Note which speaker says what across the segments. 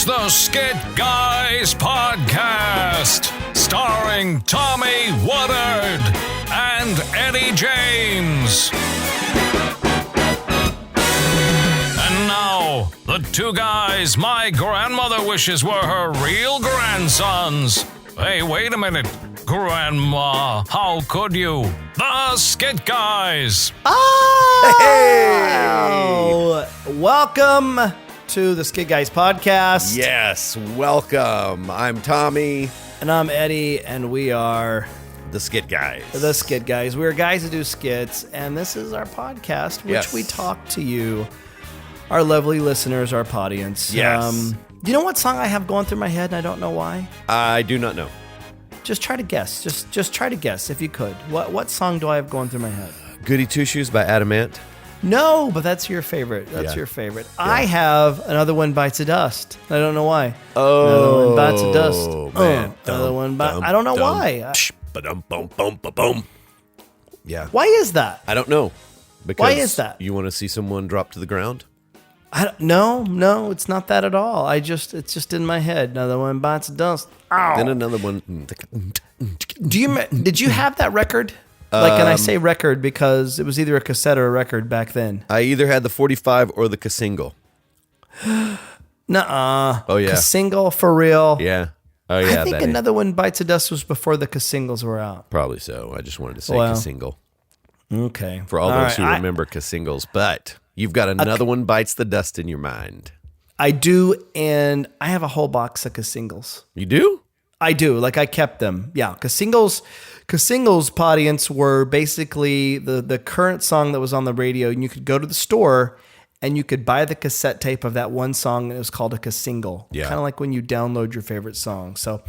Speaker 1: the Skit Guys Podcast, starring Tommy Woodard and Eddie James. And now, the two guys my grandmother wishes were her real grandsons. Hey, wait a minute, Grandma, how could you? The Skit Guys.
Speaker 2: Oh, hey. Welcome to the Skit Guys Podcast.
Speaker 3: Yes, welcome. I'm Tommy.
Speaker 2: And I'm Eddie, and we are
Speaker 3: the Skit Guys.
Speaker 2: The Skit Guys. We're guys who do skits, and this is our podcast, which we talk to you, our lovely listeners, our audience.
Speaker 3: Yes.
Speaker 2: You know what song I have going through my head, and I don't know why?
Speaker 3: I do not know.
Speaker 2: Just try to guess. Just try to guess, if you could. What song do I have going through my head?
Speaker 3: Goody Two Shoes by Adamant.
Speaker 2: No, but that's your favorite. Your favorite. Yeah. I have Another One Bites the Dust. I don't know why.
Speaker 3: Oh,
Speaker 2: Another One Bites the Dust.
Speaker 3: Man.
Speaker 2: Another one bites. I don't know why.
Speaker 3: Yeah.
Speaker 2: Why is that?
Speaker 3: I don't know. Because
Speaker 2: why is that?
Speaker 3: You want to see someone drop to the ground?
Speaker 2: No, it's not that at all. It's just in my head. Another One Bites the Dust. Ow.
Speaker 3: Then another one.
Speaker 2: Did you have that record? And I say record because it was either a cassette or a record back then.
Speaker 3: I either had the 45 or the single.
Speaker 2: Nuh-uh.
Speaker 3: Oh, yeah.
Speaker 2: Single for real.
Speaker 3: Yeah. Oh, yeah.
Speaker 2: I think Another One Bites the Dust was before the singles were out.
Speaker 3: Probably so. I just wanted to say single.
Speaker 2: Okay.
Speaker 3: For all those who remember singles, but you've got Another One Bites the Dust in your mind.
Speaker 2: I do, and I have a whole box of singles.
Speaker 3: You do?
Speaker 2: I do. Like, I kept them. Yeah, because singles audience were basically the current song that was on the radio, and you could go to the store and you could buy the cassette tape of that one song, and it was called a single.
Speaker 3: Yeah.
Speaker 2: Kind of like when you download your favorite song. So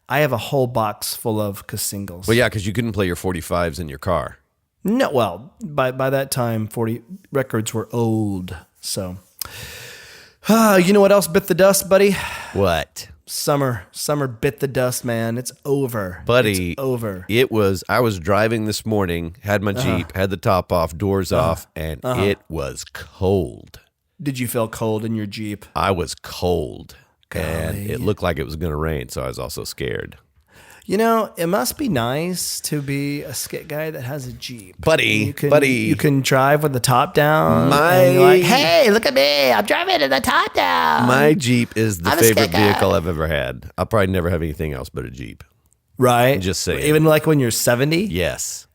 Speaker 2: I have a whole box full of singles.
Speaker 3: Well, yeah, because you couldn't play your 45s in your car.
Speaker 2: No, well, by that time, 40 records were old. So, you know what else bit the dust, buddy?
Speaker 3: What?
Speaker 2: Summer bit the dust, man. It's over.
Speaker 3: Buddy,
Speaker 2: it's over.
Speaker 3: I was driving this morning, had my Jeep, had the top off, doors off, and it was cold.
Speaker 2: Did you feel cold in your Jeep?
Speaker 3: I was cold.
Speaker 2: Golly.
Speaker 3: And it looked like it was going to rain, so I was also scared.
Speaker 2: You know, it must be nice to be a skit guy that has a Jeep.
Speaker 3: Buddy.
Speaker 2: You can drive with the top down. And you're like, hey, look at me. I'm driving with the top down.
Speaker 3: My Jeep is the favorite vehicle I've ever had. I'll probably never have anything else but a Jeep.
Speaker 2: Right?
Speaker 3: Just saying.
Speaker 2: Even like when you're 70?
Speaker 3: Yes.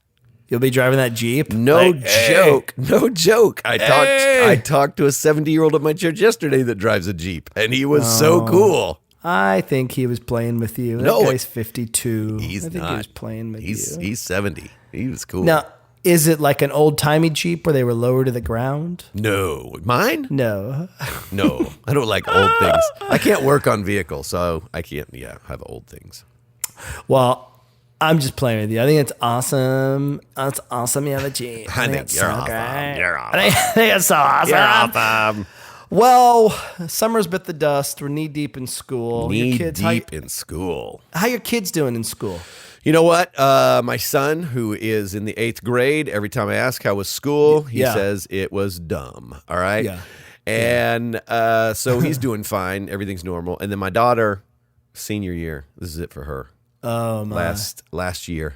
Speaker 2: You'll be driving that Jeep?
Speaker 3: No joke. No joke. I talked to a 70-year-old at my church yesterday that drives a Jeep, and he was so cool.
Speaker 2: I think he was playing with you.
Speaker 3: No,
Speaker 2: that guy's 52.
Speaker 3: He's
Speaker 2: I think
Speaker 3: not.
Speaker 2: he was playing with you.
Speaker 3: He's 70. He was cool.
Speaker 2: Now, is it like an old-timey Jeep where they were lower to the ground?
Speaker 3: No. Mine?
Speaker 2: No.
Speaker 3: No. I don't like old things. I can't work on vehicles, so I can't, have old things.
Speaker 2: Well, I'm just playing with you. I think it's awesome. It's awesome you have a Jeep.
Speaker 3: I think you're awesome. You're awesome.
Speaker 2: I think it's so awesome.
Speaker 3: You're awesome.
Speaker 2: Well, summer's bit the dust. We're knee deep in school.
Speaker 3: In school.
Speaker 2: How your kids doing in school?
Speaker 3: You know what? My son, who is in the 8th grade, every time I ask how was school, he says it was dumb. All right?
Speaker 2: Yeah.
Speaker 3: And so he's doing fine. Everything's normal. And then my daughter, senior year, this is it for her.
Speaker 2: Oh, my.
Speaker 3: Last year.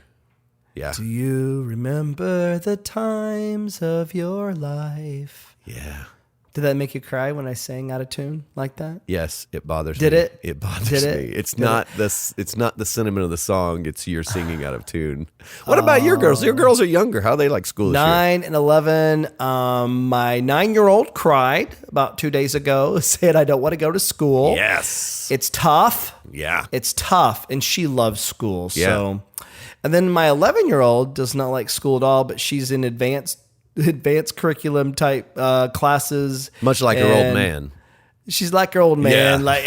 Speaker 3: Yeah.
Speaker 2: Do you remember the times of your life?
Speaker 3: Yeah.
Speaker 2: Did that make you cry when I sang out of tune like that?
Speaker 3: Yes, it bothers me.
Speaker 2: Did it?
Speaker 3: It bothers me. It's not the sentiment of the song. It's your singing out of tune. What about your girls? Your girls are younger. How are they like school this year?
Speaker 2: 9 and 11. My 9-year-old cried about 2 days ago, said, I don't want to go to school.
Speaker 3: Yes.
Speaker 2: It's tough.
Speaker 3: Yeah.
Speaker 2: It's tough. And she loves school.
Speaker 3: Yeah.
Speaker 2: So, and then my 11-year-old does not like school at all, but she's in advanced curriculum type classes.
Speaker 3: Much like her old man.
Speaker 2: She's like her old man.
Speaker 3: Yeah.
Speaker 2: Like,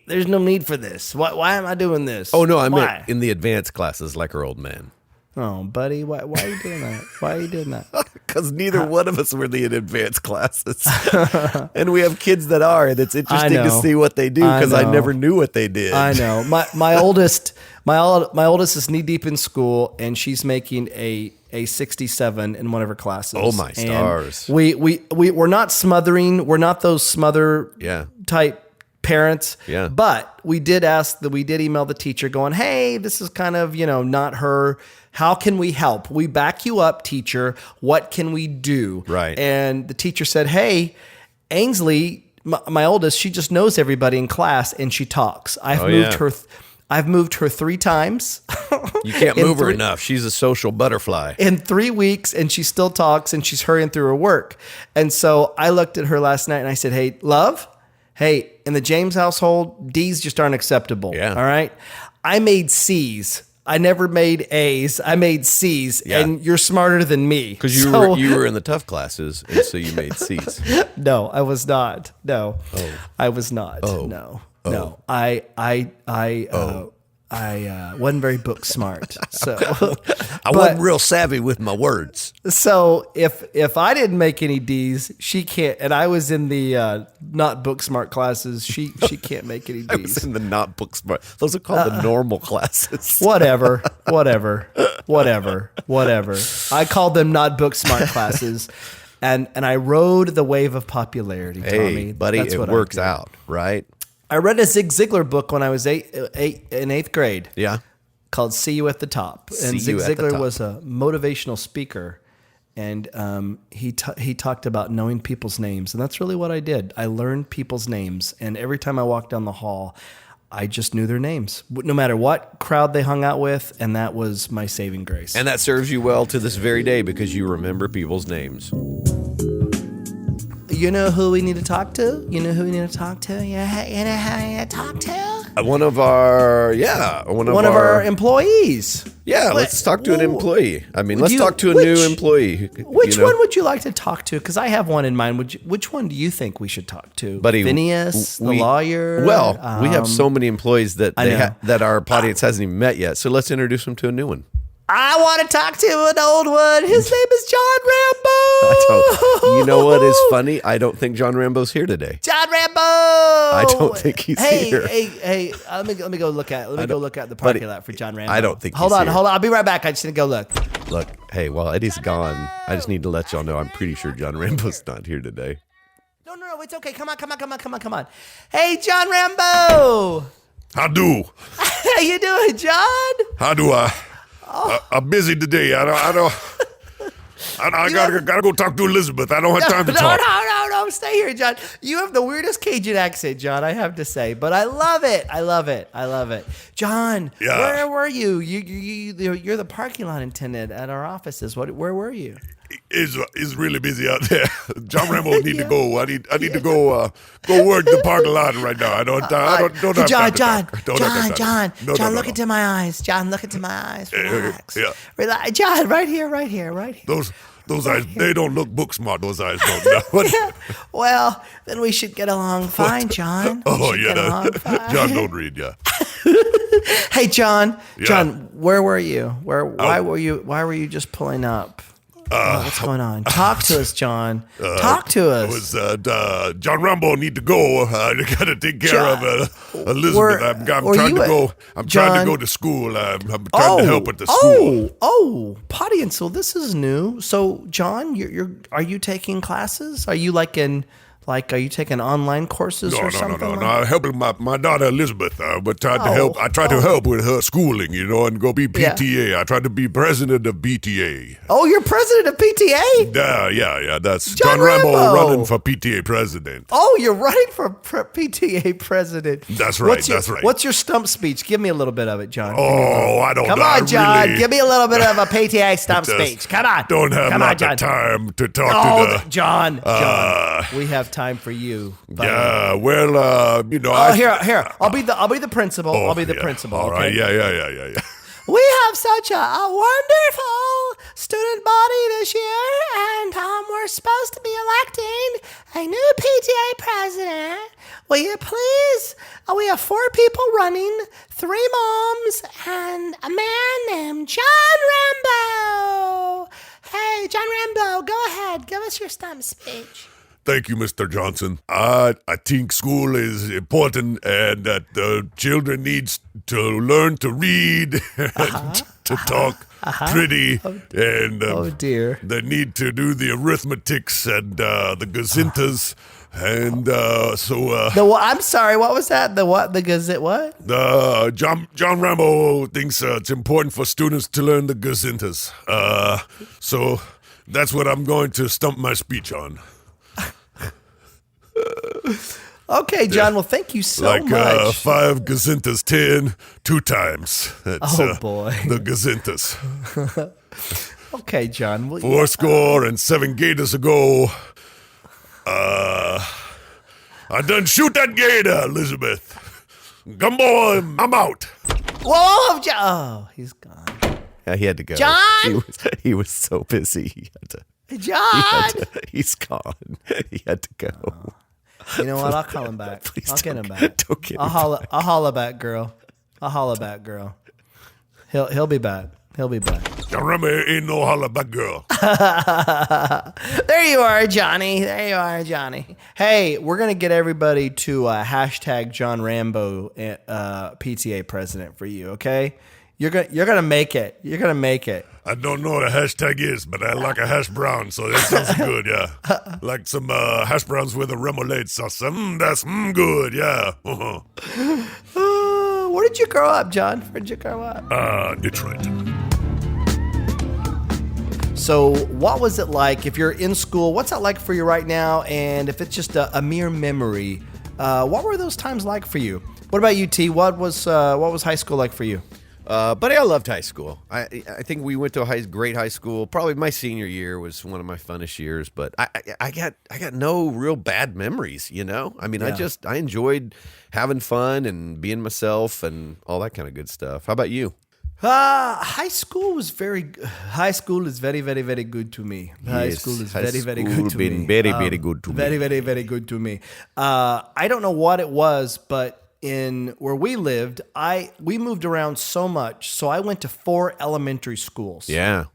Speaker 2: there's no need for this. Why am I doing this?
Speaker 3: Oh, no, I meant in the advanced classes like her old man.
Speaker 2: Oh, buddy, why are you doing that? Why are you doing that?
Speaker 3: Because neither one of us were in advanced classes. And we have kids that are, and it's interesting to see what they do because I never knew what they did.
Speaker 2: I know. My oldest is knee deep in school, and she's making a a 67 in one of her classes.
Speaker 3: Oh, my stars.
Speaker 2: And we're not smothering. We're not those smother type parents.
Speaker 3: Yeah.
Speaker 2: But we did email the teacher going, hey, this is kind of, not her. How can we help? We back you up, teacher. What can we do?
Speaker 3: Right.
Speaker 2: And the teacher said, hey, Ainsley, my oldest, she just knows everybody in class and she talks. I've moved her 3 times.
Speaker 3: You can't move her enough. She's a social butterfly.
Speaker 2: In 3 weeks, and she still talks, and she's hurrying through her work. And so I looked at her last night, and I said, hey, love, in the James household, D's just aren't acceptable.
Speaker 3: Yeah.
Speaker 2: All right? I made C's. I never made A's. I made C's, and you're smarter than me.
Speaker 3: Because you were in the tough classes, and so you made C's.
Speaker 2: No, I was not. No, I was not. No. I wasn't very book smart, so
Speaker 3: I wasn't real savvy with my words.
Speaker 2: So if I didn't make any D's, she can't. And I was in the not book smart classes. She can't make any D's.
Speaker 3: I was in the not book smart. Those are called the normal classes.
Speaker 2: Whatever. I called them not book smart classes, and I rode the wave of popularity. Tommy,
Speaker 3: hey, buddy, it works out, right?
Speaker 2: I read a Zig Ziglar book when I was in 8th grade.
Speaker 3: Yeah.
Speaker 2: Called See You at the Top. And Zig Ziglar was a motivational speaker. And he talked about knowing people's names. And that's really what I did. I learned people's names. And every time I walked down the hall, I just knew their names, no matter what crowd they hung out with. And that was my saving grace.
Speaker 3: And that serves you well to this very day because you remember people's names.
Speaker 2: You know who we need to talk to? You know who we need to talk to? You know who we need to talk to?
Speaker 3: One of our
Speaker 2: employees.
Speaker 3: Yeah, let's talk to an employee. I mean, let's talk to a new employee.
Speaker 2: Which one would you like to talk to? Because I have one in mind. Which one do you think we should talk to?
Speaker 3: Buddy,
Speaker 2: Phineas, the lawyer?
Speaker 3: Well, we have so many employees that our audience hasn't even met yet. So let's introduce them to a new one.
Speaker 2: I want to talk to an old one. His name is John Rambeaux.
Speaker 3: You know what is funny? I don't think John Rambeau's here today.
Speaker 2: John Rambeaux.
Speaker 3: I don't think he's here.
Speaker 2: Hey! Let me go look at the parking lot for John Rambeaux.
Speaker 3: I don't think.
Speaker 2: Hold on. I'll be right back. I just need to go look.
Speaker 3: Look, hey, while Eddie's gone, I just need to let y'all know I'm pretty sure John Rambeau's not here today.
Speaker 2: No, it's okay. Come on. Hey, John Rambeaux.
Speaker 4: How do?
Speaker 2: How you doing, John?
Speaker 4: How do I? I'm busy today. I gotta go talk to Elizabeth. I don't have time to talk.
Speaker 2: No, stay here, John. You have the weirdest Cajun accent, John, I have to say, but I love it. John, where were you? You're the parking lot attendant at our offices. Where were you?
Speaker 4: It's really busy out there. John Rambeaux need to go. I need to go work the parking lot right now. I don't have time to talk.
Speaker 2: John, look into my eyes. John, look into my eyes. Relax. Relax. John, right here.
Speaker 4: Those eyes, they don't look book smart. Those eyes don't.
Speaker 2: Well, then we should get along fine, John.
Speaker 4: John don't read. Yeah.
Speaker 2: Hey, John. Yeah. John, where were you? Why were you just pulling up? What's going on? Talk to us, John. Talk to us.
Speaker 4: John Rambeaux need to go. I got to take care of Elizabeth. I'm trying to go to school. I'm trying to help at the school.
Speaker 2: Potty and so this is new. So, John, are you taking classes? Are you are you taking online courses or something?
Speaker 4: No. I'm helping my daughter Elizabeth. But I try to help with her schooling, and go be PTA. Yeah. I try to be president of PTA.
Speaker 2: Oh, you're president of PTA?
Speaker 4: Yeah. That's John Rambeaux running for PTA president.
Speaker 2: Oh, you're running for PTA president.
Speaker 4: That's right.
Speaker 2: What's your stump speech? Give me a little bit of it, John.
Speaker 4: I don't know.
Speaker 2: Come on, John. Give me a little bit of a PTA stump speech. Come on.
Speaker 4: Don't have lots of time to talk to the...
Speaker 2: John, we have time for you.
Speaker 4: Buddy. Yeah, well,
Speaker 2: here. I'll be the principal. I'll be the principal.
Speaker 4: All right.
Speaker 2: Okay?
Speaker 4: Yeah.
Speaker 2: We have such a wonderful student body this year, and we're supposed to be electing a new PTA president. Will you please? We have 4 people running, 3 moms, and a man named John Rambeaux. Hey, John Rambeaux, go ahead. Give us your stump speech.
Speaker 4: Thank you, Mr. Johnson. I think school is important and that the children needs to learn to read and to talk pretty. And
Speaker 2: oh, dear.
Speaker 4: They need to do the arithmetics and the gazintas. And
Speaker 2: I'm sorry, what was that? The what? The gazette what?
Speaker 4: John Rambeaux thinks it's important for students to learn the gazintas. So that's what I'm going to stump my speech on.
Speaker 2: Okay, John. Well, thank you so much.
Speaker 4: 5 gazintas 10, 2 times. That's,
Speaker 2: boy.
Speaker 4: The gazintas.
Speaker 2: Okay, John. Well,
Speaker 4: 4 and 7 gators ago. I done shoot that gator, Elizabeth. Gumbo, I'm out.
Speaker 2: Whoa, John. Oh, he's gone.
Speaker 3: Yeah, he had to go.
Speaker 2: John?
Speaker 3: He was so busy. He had to.
Speaker 2: John.
Speaker 3: He's gone. He had to go.
Speaker 2: You know what? I'll call him back.
Speaker 3: Please
Speaker 2: I'll get him back.
Speaker 3: Don't get
Speaker 2: I'll holla back, girl. I'll holla back, girl. He'll be back. He'll be back.
Speaker 4: John Rambeaux ain't no holla back girl.
Speaker 2: There you are, Johnny. There you are, Johnny. Hey, we're gonna get everybody to hashtag John Rambeaux PTA president for you. Okay, you're gonna make it. You're gonna make it.
Speaker 4: I don't know what a hashtag is, but I like a hash brown, so that sounds good, yeah. Like some hash browns with a remoulade sauce. That's good, yeah.
Speaker 2: Where did you grow up, John? Where did you grow up?
Speaker 4: Detroit.
Speaker 2: So what was it like if you're in school? What's that like for you right now? And if it's just a mere memory, what were those times like for you? What about you, T? What was high school like for you?
Speaker 3: Buddy, I loved high school. I think we went to a great high school. Probably my senior year was one of my funnest years, but I got no real bad memories, you know? I mean,
Speaker 2: Yeah.
Speaker 3: I enjoyed having fun and being myself and all that kind of good stuff. How about you?
Speaker 2: High school is very, very, very good to me. High
Speaker 3: Yes,
Speaker 2: school is
Speaker 3: high
Speaker 2: very, very
Speaker 3: school
Speaker 2: good to
Speaker 3: been
Speaker 2: me.
Speaker 3: very, very good to me.
Speaker 2: Very, very, very good to me. I don't know what it was, but in where we lived, we moved around so much. So I went to 4 elementary schools.
Speaker 3: Yeah.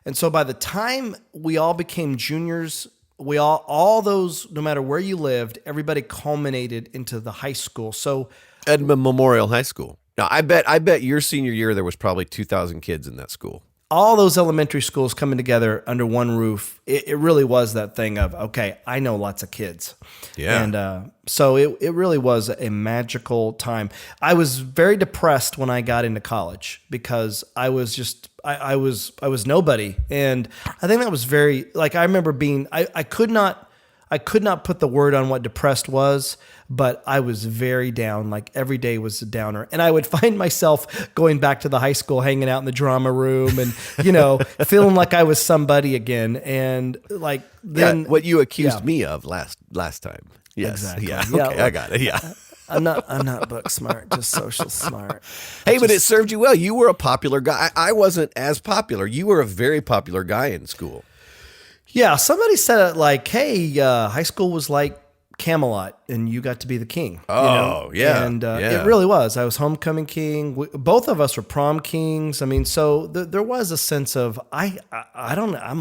Speaker 2: And so by the time we all became juniors, all those, no matter where you lived, everybody culminated into the high school. So
Speaker 3: Edmond Memorial High School. Now, I bet your senior year there was probably 2,000 kids in that school.
Speaker 2: all those elementary schools coming together under one roof, it really was that thing of, okay, I know lots of kids.
Speaker 3: Yeah.
Speaker 2: And so it really was a magical time. I was very depressed when I got into college because I was just, I was nobody. And I think that was very, like, I remember being, I could not put the word on what depressed was, but I was very down. Like every day was a downer. And I would find myself going back to the high school, hanging out in the drama room and, feeling like I was somebody again. And like, then
Speaker 3: what you accused me of last time. Yes.
Speaker 2: Exactly.
Speaker 3: Yeah.
Speaker 2: Yeah.
Speaker 3: Okay. I got it. Yeah.
Speaker 2: I'm not book smart, just social smart.
Speaker 3: Hey, but it served you well. You were a popular guy. I wasn't as popular. You were a very popular guy in school.
Speaker 2: Yeah. Somebody said it like, hey, high school was like Camelot and you got to be the king.
Speaker 3: Oh, yeah.
Speaker 2: And
Speaker 3: yeah.
Speaker 2: it really was. I was homecoming king. Both of us were prom kings. I mean, so there was a sense of, I'm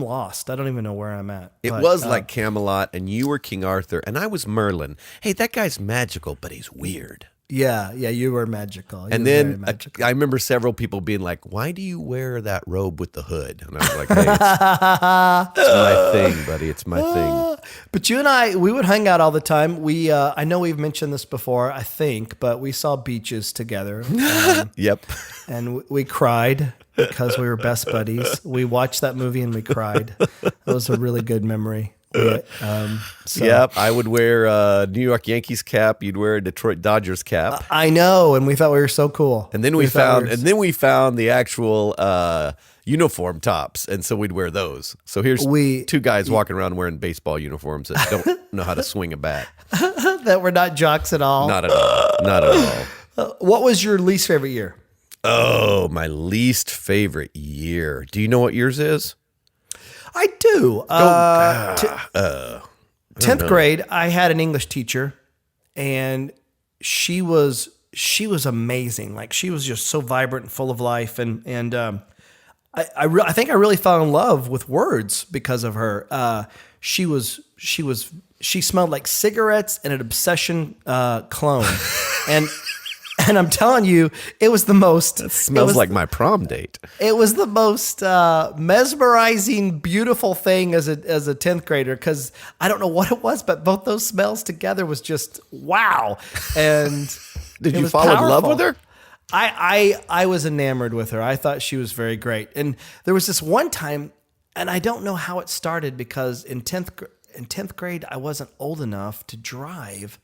Speaker 2: lost. I don't even know where I'm at.
Speaker 3: It was like Camelot and you were King Arthur and I was Merlin. Hey, that guy's magical, but he's weird.
Speaker 2: Yeah, you were magical.
Speaker 3: And then I remember several people being like, why do you wear that robe with the hood? And I was like, hey, it's my thing, buddy. It's my thing.
Speaker 2: But you and I, we would hang out all the time. I know we've mentioned this before, I think, but we saw Beaches together.
Speaker 3: Yep.
Speaker 2: And we cried because we were best buddies. We watched that movie and we cried. That was a really good memory.
Speaker 3: Yep, I would wear a New York Yankees cap. You'd wear a Detroit Dodgers cap.
Speaker 2: I know, and we thought we were so cool.
Speaker 3: And then we found the actual uniform tops, and so we'd wear those. So here's two guys walking around wearing baseball uniforms that don't know how to swing a bat.
Speaker 2: That were not jocks at all.
Speaker 3: Not at all. Not at all.
Speaker 2: What was your least favorite year?
Speaker 3: Oh, my least favorite year. Do you know what yours is?
Speaker 2: I do. 10th grade, I had an English teacher, and she was amazing. Like she was just so vibrant and full of life, and I think I really fell in love with words because of her. She was she smelled like cigarettes and an Obsession clone, and I'm telling you, it was the most.
Speaker 3: That smells like my prom date.
Speaker 2: It was the most mesmerizing, beautiful thing as a 10th grader, because I don't know what it was, but both those smells together was just wow. And
Speaker 3: did you fall in love with her?
Speaker 2: I was enamored with her. I thought she was very great. And there was this one time, and I don't know how it started, because in 10th grade I wasn't old enough to drive.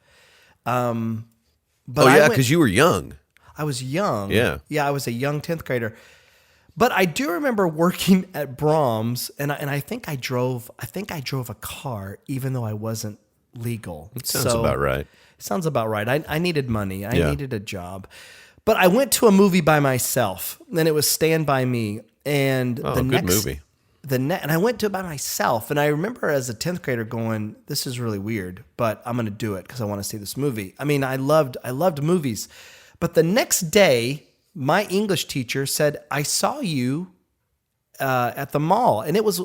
Speaker 2: But
Speaker 3: because you were young.
Speaker 2: I was young.
Speaker 3: Yeah.
Speaker 2: Yeah, I was a young 10th grader. But I do remember working at Brahms, and I think I drove a car, even though I wasn't legal.
Speaker 3: Sounds about right.
Speaker 2: Sounds about right. I needed money. I needed a job. But I went to a movie by myself, and it was Stand By Me. And
Speaker 3: good movie.
Speaker 2: And I went to it by myself, and I remember as a 10th grader going, "This is really weird, but I'm going to do it because I want to see this movie." I mean, I loved movies, but the next day, my English teacher said, "I saw you at the mall," and it was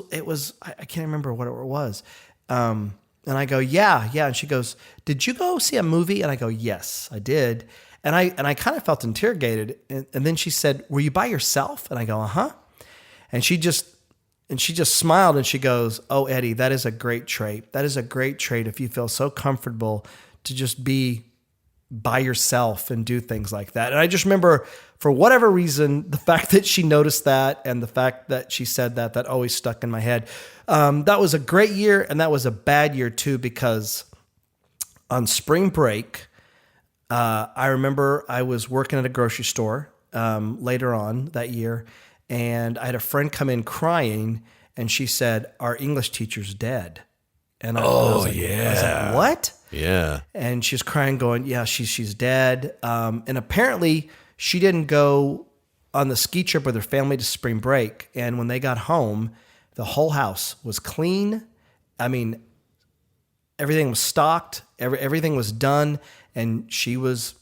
Speaker 2: I can't remember what it was, and I go, "Yeah," and she goes, "Did you go see a movie?" And I go, "Yes, I did," and I kind of felt interrogated, and then she said, "Were you by yourself?" And I go, "Uh-huh," and she just smiled, and she goes, "Oh, Eddie, that is a great trait. That is a great trait if you feel so comfortable to just be by yourself and do things like that." And I just remember, for whatever reason, the fact that she noticed that and the fact that she said that always stuck in my head. That was a great year, and that was a bad year too, because on spring break, I remember I was working at a grocery store later on that year, and I had a friend come in crying, and she said, "Our English teacher's dead." And I was like, "What?"
Speaker 3: Yeah.
Speaker 2: And she's crying, going, "Yeah, she's dead." And apparently she didn't go on the ski trip with her family to spring break. And when they got home, the whole house was clean. I mean, everything was stocked. Everything was done. And she was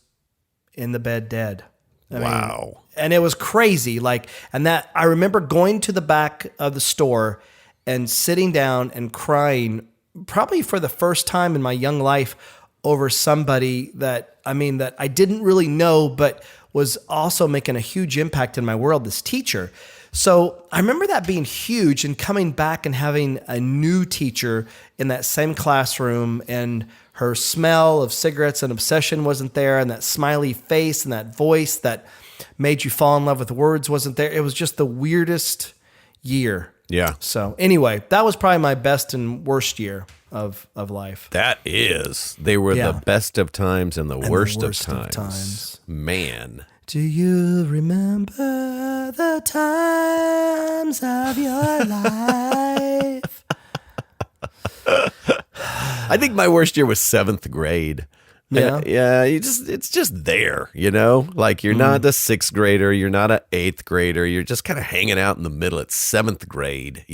Speaker 2: in the bed dead. I mean, and it was crazy. And that I remember going to the back of the store and sitting down and crying, probably for the first time in my young life, over somebody that I didn't really know, but was also making a huge impact in my world, this teacher. So I remember that being huge, and coming back and having a new teacher in that same classroom, and her smell of cigarettes and Obsession wasn't there, and that smiley face and that voice that made you fall in love with words wasn't there. It was just the weirdest year.
Speaker 3: Yeah.
Speaker 2: So anyway, that was probably my best and worst year of life.
Speaker 3: That is. They were the best of times and the worst of times.
Speaker 2: times.
Speaker 3: Man.
Speaker 2: Do you remember the times of your life?
Speaker 3: I think my worst year was 7th grade.
Speaker 2: Yeah.
Speaker 3: It's just there, like you're not a 6th grader. You're not an 8th grader. You're just kind of hanging out in the middle at 7th grade,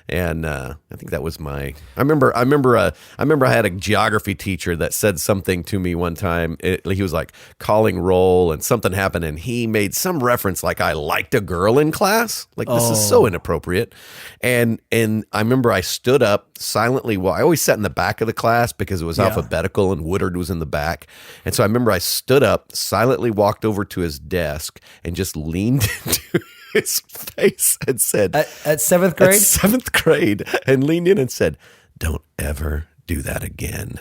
Speaker 3: And I think that was I remember I had a geography teacher that said something to me one time. He was like calling roll, and something happened, and he made some reference like I liked a girl in class. Like, this is so inappropriate. And I remember I stood up silently. Well, I always sat in the back of the class because it was alphabetical, and Woodard was in the back. And so I remember I stood up, silently walked over to his desk, and just leaned into his face and said,
Speaker 2: at 7th grade?
Speaker 3: At 7th grade, and leaned in and said, "Don't ever do that again."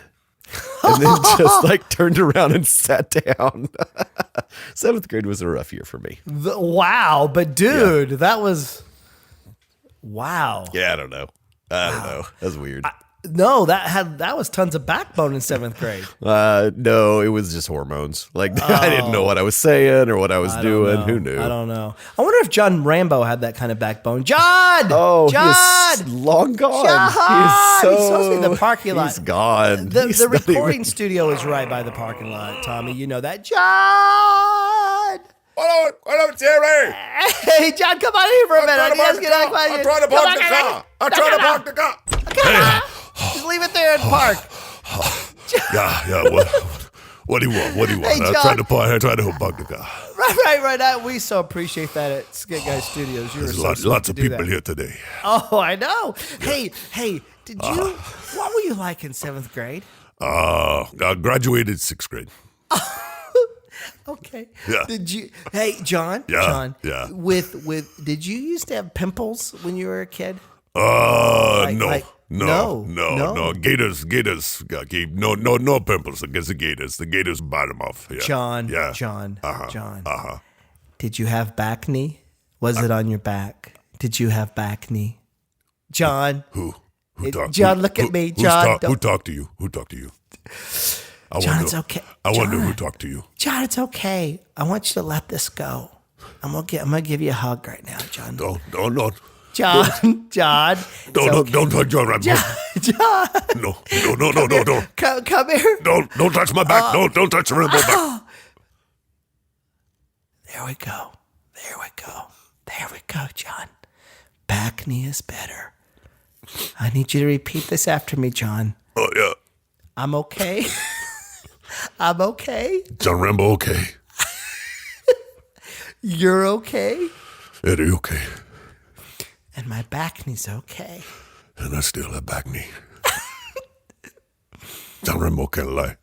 Speaker 3: And then just turned around and sat down. 7th grade was a rough year for me.
Speaker 2: Wow. But dude, that was, wow.
Speaker 3: Yeah, I don't know. That was weird.
Speaker 2: No, that was tons of backbone in 7th grade.
Speaker 3: No, it was just hormones. I didn't know what I was saying or what I was doing.
Speaker 2: Know.
Speaker 3: Who knew?
Speaker 2: I don't know. I wonder if John Rambeaux had that kind of backbone. John!
Speaker 3: Oh,
Speaker 2: John!
Speaker 3: He's long gone.
Speaker 2: John!
Speaker 3: He's
Speaker 2: supposed to be in the parking lot.
Speaker 3: He's gone.
Speaker 2: The recording studio is right by the parking lot, Tommy. You know that. John!
Speaker 4: What up, Jerry?
Speaker 2: Hey, John, come on here for a minute.
Speaker 4: I'm trying to park the car. I'm trying to park the car.
Speaker 2: Just leave it there and park.
Speaker 4: Yeah. What do you want?
Speaker 2: Hey,
Speaker 4: I'm
Speaker 2: John.
Speaker 4: trying to park the car.
Speaker 2: Right. We so appreciate that at Skit Guy Studios.
Speaker 4: There's lots of people here today.
Speaker 2: Oh, I know. Hey, What were you like in 7th grade?
Speaker 4: I graduated 6th grade.
Speaker 2: Okay.
Speaker 4: Yeah.
Speaker 2: Hey, John?
Speaker 4: Yeah,
Speaker 2: John.
Speaker 4: yeah.
Speaker 2: Did you used to have pimples when you were a kid?
Speaker 4: No.
Speaker 2: No.
Speaker 4: Gators keep no pimples against the Gators. The Gators bite them off. Yeah.
Speaker 2: John.
Speaker 4: Yeah.
Speaker 2: John.
Speaker 4: Uh-huh.
Speaker 2: John.
Speaker 4: Uh-huh.
Speaker 2: Did you have back knee? Was it on your back? Did you have back knee? John.
Speaker 4: Who talked?
Speaker 2: John, look at me. John.
Speaker 4: Who talked to you? Who talked to you?
Speaker 2: John, it's okay.
Speaker 4: I wonder
Speaker 2: John.
Speaker 4: who talked to you.
Speaker 2: John, it's okay. I want you to let this go. I'm gonna give you a hug right now, John.
Speaker 4: Don't.
Speaker 2: John. Don't
Speaker 4: Don't touch John Rambeaux.
Speaker 2: John.
Speaker 4: No, don't.
Speaker 2: Come here.
Speaker 4: Don't touch my back. Don't touch the Rambeaux back.
Speaker 2: There we go. There we go, John. Back knee is better. I need you to repeat this after me, John.
Speaker 4: Oh, yeah.
Speaker 2: I'm okay. I'm okay.
Speaker 4: John Rambeaux, okay.
Speaker 2: You're okay.
Speaker 4: Eddie, okay.
Speaker 2: And my back knee's okay.
Speaker 4: And I still have back knee. John Rambeaux can't lie.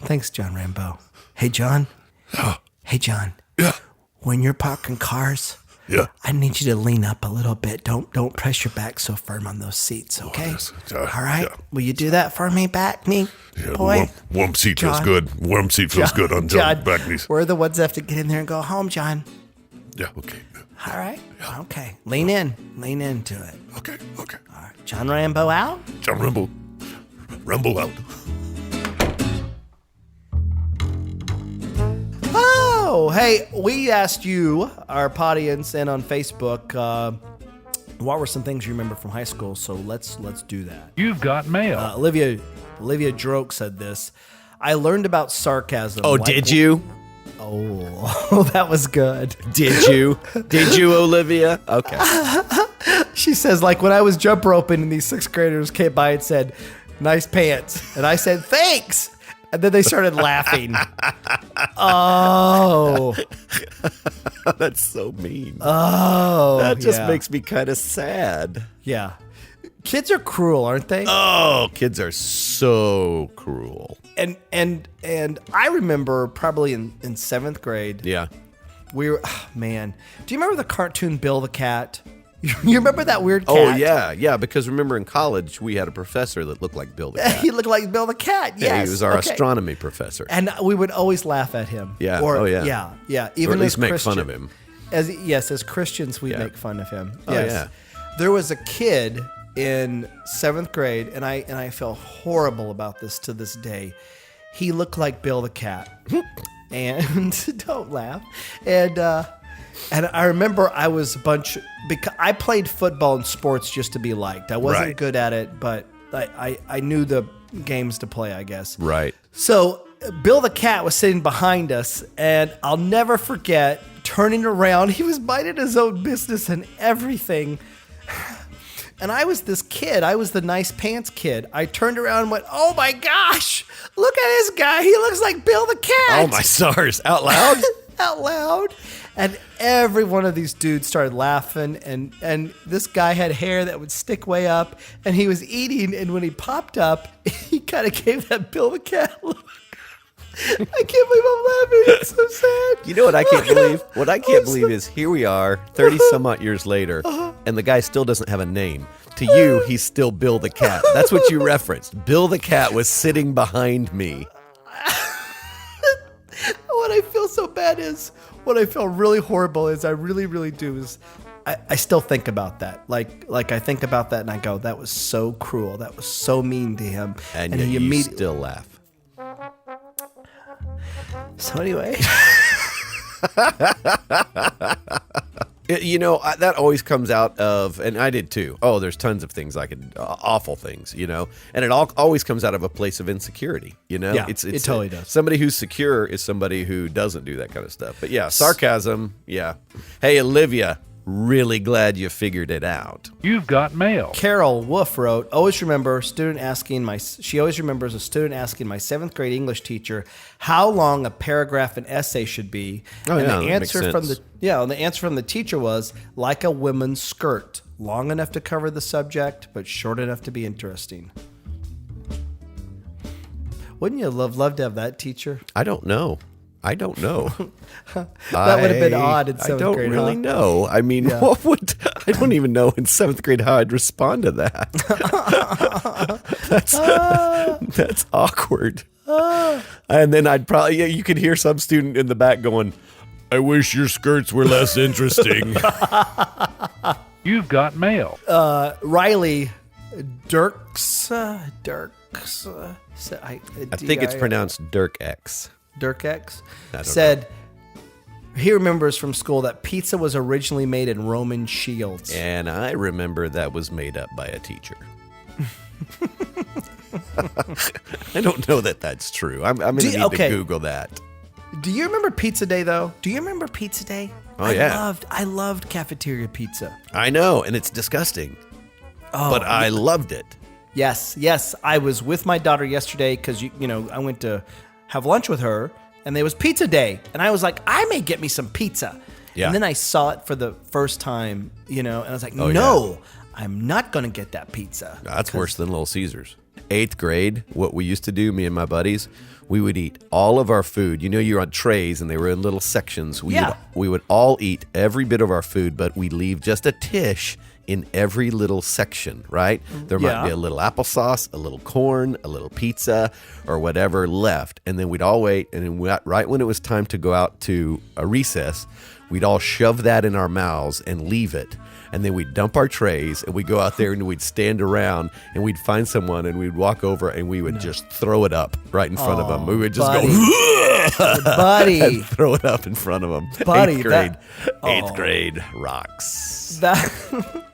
Speaker 2: Thanks, John Rambeaux. Hey, John.
Speaker 4: Yeah.
Speaker 2: Hey, John.
Speaker 4: Yeah.
Speaker 2: When you're parking cars,
Speaker 4: Yeah.
Speaker 2: I need you to lean up a little bit. Don't press your back so firm on those seats, okay?
Speaker 4: yes.
Speaker 2: All right?
Speaker 4: Yeah.
Speaker 2: Will you do that for me, back knee?
Speaker 4: Yeah,
Speaker 2: Boy.
Speaker 4: warm seat feels
Speaker 2: John.
Speaker 4: good. Warm seat feels good on John back knees.
Speaker 2: We're the ones that have to get in there and go home, John.
Speaker 4: Yeah, okay.
Speaker 2: All right? Okay. Lean into it.
Speaker 4: Okay.
Speaker 2: All right. John Rambeaux out?
Speaker 4: John Rambeaux. Rambeaux out.
Speaker 2: Oh, hey, we asked you, our audience, and on Facebook, what were some things you remember from high school? So let's do that.
Speaker 5: You've got mail.
Speaker 2: Olivia Droke said this. I learned about sarcasm.
Speaker 3: Oh, did you?
Speaker 2: Oh, that was good.
Speaker 3: Did you? Did you, Olivia? Okay.
Speaker 2: She says, like when I was jump roping and these 6th graders came by and said, "Nice pants," and I said, "Thanks." And then they started laughing. Oh.
Speaker 3: That's so mean.
Speaker 2: Oh.
Speaker 3: That just
Speaker 2: yeah.
Speaker 3: makes me kind of sad.
Speaker 2: Yeah. Kids are cruel, aren't they?
Speaker 3: Oh, kids are so cruel.
Speaker 2: And I remember probably in 7th grade,
Speaker 3: Yeah.
Speaker 2: we were, man, do you remember the cartoon Bill the Cat? You remember that weird cat?
Speaker 3: Oh, yeah. Because remember in college, we had a professor that looked like Bill the Cat.
Speaker 2: He looked like Bill the Cat, yes.
Speaker 3: Yeah, he was our
Speaker 2: okay.
Speaker 3: astronomy professor.
Speaker 2: And we would always laugh at him.
Speaker 3: Yeah.
Speaker 2: Or,
Speaker 3: Oh, yeah.
Speaker 2: Yeah. Even
Speaker 3: Or at least
Speaker 2: as
Speaker 3: make
Speaker 2: Christian,
Speaker 3: fun of him.
Speaker 2: As Christians, we
Speaker 3: Yeah.
Speaker 2: make fun of him.
Speaker 3: Oh,
Speaker 2: Yes.
Speaker 3: yeah.
Speaker 2: There was a kid in 7th grade, and I feel horrible about this to this day. He looked like Bill the Cat. And don't laugh. And I remember I was because I played football and sports just to be liked. I wasn't
Speaker 3: Right.
Speaker 2: good at it, but I knew the games to play, I guess.
Speaker 3: Right.
Speaker 2: So Bill the Cat was sitting behind us, and I'll never forget turning around. He was minding his own business and everything. And I was this kid. I was the nice pants kid. I turned around and went, "Oh my gosh, look at this guy. He looks like Bill the Cat."
Speaker 3: Oh, my stars. Out loud?
Speaker 2: Out loud. And every one of these dudes started laughing, and this guy had hair that would stick way up, and he was eating, and when he popped up, he kind of gave that Bill the Cat look. I can't believe I'm laughing. It's so sad.
Speaker 3: You know what I can't believe? What I can't believe is here we are, 30 some odd years later, and the guy still doesn't have a name. To you, he's still Bill the Cat. That's what you referenced. Bill the Cat was sitting behind me.
Speaker 2: What I feel so bad is, what I feel really horrible is, I really, really do is, I still think about that. Like I think about that and I go, that was so cruel. That was so mean to him.
Speaker 3: And yet
Speaker 2: he
Speaker 3: you
Speaker 2: immediately
Speaker 3: still laugh.
Speaker 2: So anyway.
Speaker 3: You know, that always comes out of, and I did too. Oh, there's tons of things I could, awful things, you know, and it always comes out of a place of insecurity, you know?
Speaker 2: Yeah, it totally does.
Speaker 3: Somebody who's secure is somebody who doesn't do that kind of stuff. But yeah, sarcasm, yeah. Hey, Olivia, really glad you figured it out.
Speaker 5: You've got mail.
Speaker 2: Carol Wolf wrote, she always remembers a student asking my 7th grade English teacher how long a paragraph and essay should be.
Speaker 3: Oh,
Speaker 2: and
Speaker 3: yeah,
Speaker 2: the
Speaker 3: that
Speaker 2: answer
Speaker 3: makes
Speaker 2: from
Speaker 3: sense.
Speaker 2: the answer from the teacher was like a woman's skirt, long enough to cover the subject, but short enough to be interesting. Wouldn't you love to have that teacher?
Speaker 3: I don't know.
Speaker 2: That would have been odd in 7th grade.
Speaker 3: I don't really know. I mean, I don't even know in 7th grade how I'd respond to that. That's awkward. And then I'd probably, you could hear some student in the back going,
Speaker 4: I wish your skirts were less interesting.
Speaker 5: You've got mail.
Speaker 2: Riley Dirks.
Speaker 3: I think it's pronounced Dirk X.
Speaker 2: Dirk X said he remembers from school that pizza was originally made in Roman shields.
Speaker 3: And I remember that was made up by a teacher. I don't know that that's true. I'm going to need to Google that.
Speaker 2: Do you remember Pizza Day, though? Do you remember Pizza Day?
Speaker 3: Oh, yeah.
Speaker 2: I loved cafeteria pizza.
Speaker 3: I know, and it's disgusting. But I loved it.
Speaker 2: Yes. I was with my daughter yesterday because, I went to have lunch with her, and there was Pizza Day. And I was like, I may get me some pizza. Yeah. And then I saw it for the first time, and I was like, I'm not going to get that pizza.
Speaker 3: That's worse than Little Caesars. 8th grade, what we used to do, me and my buddies, we would eat all of our food. You're on trays, and they were in little sections. We would all eat every bit of our food, but we'd leave just a tish in every little section, right? There might be a little applesauce, a little corn, a little pizza, or whatever left. And then we'd all wait, and then right when it was time to go out to a recess, we'd all shove that in our mouths and leave it. And then we'd dump our trays, and we'd go out there, and we'd stand around, and we'd find someone, and we'd walk over, and we would just throw it up right in front of them. We would just go,
Speaker 2: buddy,
Speaker 3: and throw it up in front of them.
Speaker 2: Buddy,
Speaker 3: 8th grade. 8th grade rocks.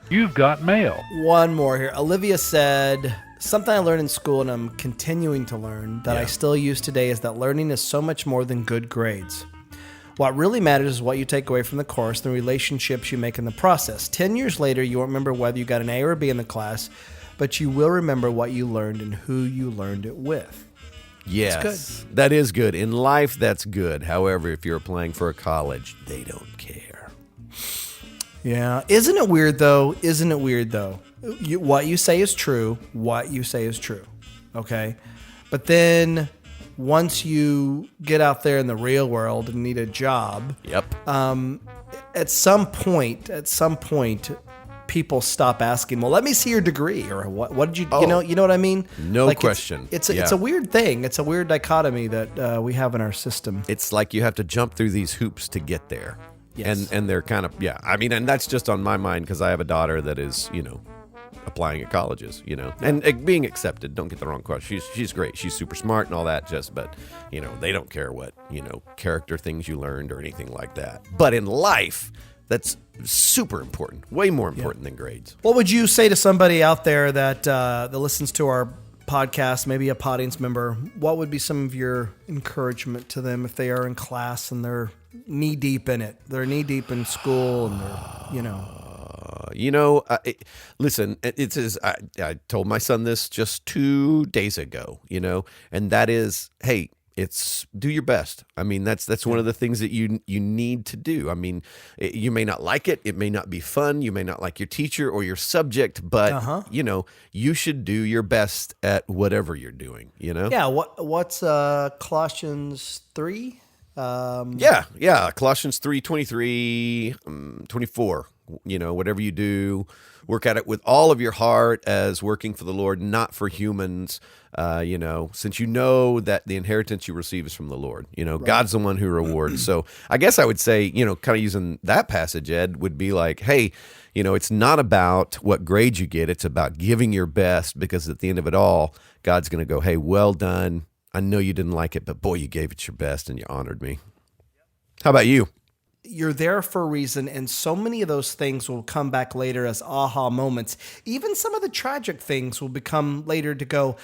Speaker 5: You've got mail.
Speaker 2: One more here. Olivia said, something I learned in school and I'm continuing to learn that I still use today is that learning is so much more than good grades. What really matters is what you take away from the course, the relationships you make in the process. 10 years later, you won't remember whether you got an A or a B in the class, but you will remember what you learned and who you learned it with.
Speaker 3: Yes, that is good. In life, that's good. However, if you're applying for a college, they don't care.
Speaker 2: Yeah. Isn't it weird, though? What you say is true. Okay? But then once you get out there in the real world and need a job, at some point, people stop asking, well, let me see your degree, or what did you, you know what I mean?
Speaker 3: No question.
Speaker 2: It's a weird thing. It's a weird dichotomy that we have in our system.
Speaker 3: It's like you have to jump through these hoops to get there.
Speaker 2: Yes.
Speaker 3: And they're kind of, I mean, and that's just on my mind because I have a daughter that is, applying at colleges, and being accepted. Don't get the wrong question. She's great. She's super smart and all that, but, they don't care what, character things you learned or anything like that. But in life, that's super important, way more important than grades.
Speaker 2: What would you say to somebody out there that listens to our podcast, maybe a audience member? What would be some of your encouragement to them if they are in class and they're knee deep in it? They're knee deep in school, and they're,
Speaker 3: listen, I told my son this just 2 days ago, and that is, hey, it's do your best. I mean, that's one of the things that you need to do. I mean, you may not like it. It may not be fun. You may not like your teacher or your subject, but, you should do your best at whatever you're doing,
Speaker 2: Yeah. What's Colossians 3?
Speaker 3: Colossians 3:23, 24. Whatever you do, work at it with all of your heart as working for the Lord, not for humans, since you know that the inheritance you receive is from the Lord. Right. God's the one who rewards. So I guess I would say, kind of using that passage, Ed, would be like, hey, it's not about what grade you get. It's about giving your best, because at the end of it all, God's going to go, hey, well done. I know you didn't like it, but boy, you gave it your best and you honored me. How about you?
Speaker 2: You're there for a reason, and so many of those things will come back later as aha moments. Even some of the tragic things will become later to go,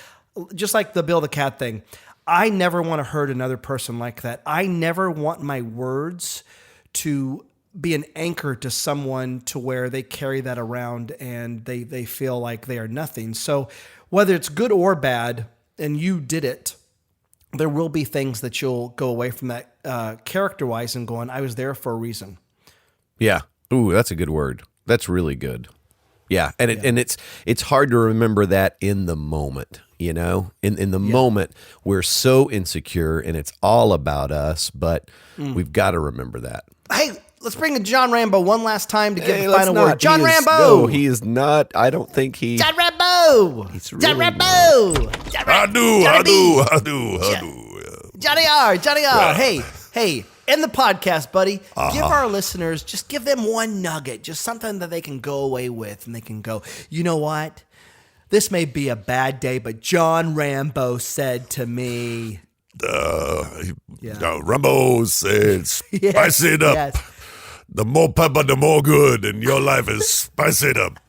Speaker 2: just like the Bill the Cat thing. I never want to hurt another person like that. I never want my words to be an anchor to someone to where they carry that around and they feel like they are nothing. So whether it's good or bad, and you did it, there will be things that you'll go away from that character-wise and going, I was there for a reason.
Speaker 3: Yeah. Ooh, that's a good word. That's really good. Yeah, and it's hard to remember that in the moment, you know? In the moment, we're so insecure and it's all about us, but we've got to remember that.
Speaker 2: Hey, let's bring in John Rambeaux one last time to give the
Speaker 3: let's
Speaker 2: final
Speaker 3: not.
Speaker 2: word. John Rambeaux!
Speaker 3: No, he is not. I don't think he...
Speaker 2: John Rambeaux!
Speaker 3: He's
Speaker 2: John
Speaker 3: really
Speaker 2: Rambeaux! John
Speaker 4: I do.
Speaker 2: Johnny R. Hey, end the podcast, buddy. Give our listeners, just give them one nugget, just something that they can go away with, and they can go, you know what? This may be a bad day, but John Rambeaux said to me...
Speaker 4: Rambeaux said, spice it up.
Speaker 2: Yes.
Speaker 4: The more pepper, the more good, and your life is spice it up.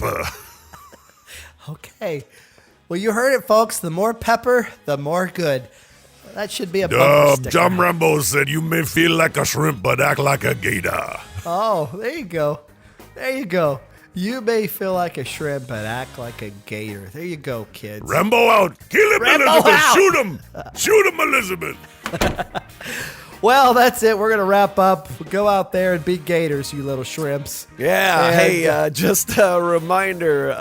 Speaker 2: Okay. Well, you heard it, folks. The more pepper, the more good. That should be a bumper sticker.
Speaker 4: John Rambeaux said, you may feel like a shrimp, but act like a gator.
Speaker 2: Oh, there you go. You may feel like a shrimp, but act like a gator. There you go, kids.
Speaker 4: Rambeaux out. Kill him,
Speaker 2: Rambeaux
Speaker 4: Elizabeth.
Speaker 2: out.
Speaker 4: Shoot him. Shoot him, Elizabeth.
Speaker 2: Well, that's it. We're going to wrap up. Go out there and be gators, you little shrimps.
Speaker 3: Yeah,
Speaker 2: And,
Speaker 3: hey, just a reminder,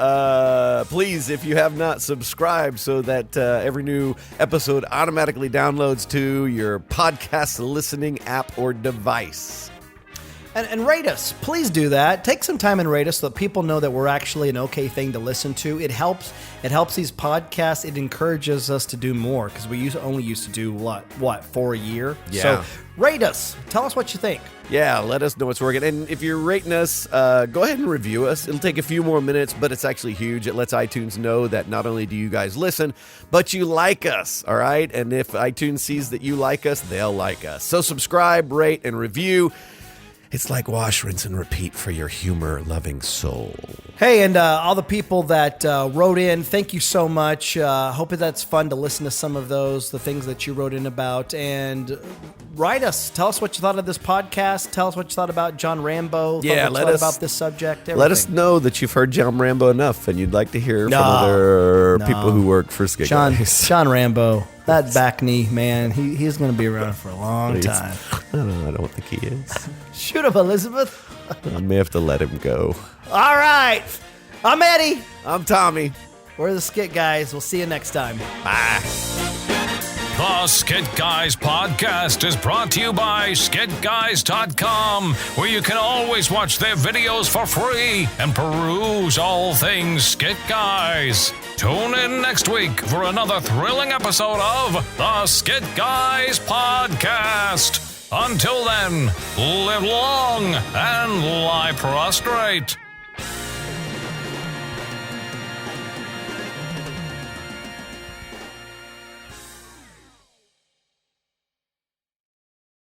Speaker 3: please, if you have not subscribed so that every new episode automatically downloads to your podcast listening app or device.
Speaker 2: And rate us. Please do that. Take some time and rate us so that people know that we're actually an okay thing to listen to. It helps. It helps these podcasts. It encourages us to do more because we only used to do what, 4 a year?
Speaker 3: Yeah.
Speaker 2: So rate us. Tell us what you think.
Speaker 3: Yeah, let us know what's working. And if you're rating us, go ahead and review us. It'll take a few more minutes, but it's actually huge. It lets iTunes know that not only do you guys listen, but you like us, all right? And if iTunes sees that you like us, they'll like us. So subscribe, rate, and review. It's like wash, rinse, and repeat for your humor-loving soul.
Speaker 2: Hey, and all the people that wrote in, thank you so much. Hope that's fun to listen to some of those, the things that you wrote in about. And write us. Tell us what you thought of this podcast. Tell us what you thought about John Rambeaux.
Speaker 3: Yeah,
Speaker 2: what you thought about this subject. Everything.
Speaker 3: Let us know that you've heard John Rambeaux enough and you'd like to hear from other people who work for Skit Guys.
Speaker 2: John Rambeaux, that back knee, man, he's going to be around for a long time.
Speaker 3: I don't think he is.
Speaker 2: Shoot him, Elizabeth.
Speaker 3: I may have to let him go.
Speaker 2: All right. I'm Eddie.
Speaker 3: I'm Tommy.
Speaker 2: We're the Skit Guys. We'll see you next time.
Speaker 3: Bye.
Speaker 1: The Skit Guys podcast is brought to you by skitguys.com, where you can always watch their videos for free and peruse all things Skit Guys. Tune in next week for another thrilling episode of the Skit Guys podcast. Until then, live long and lie prostrate.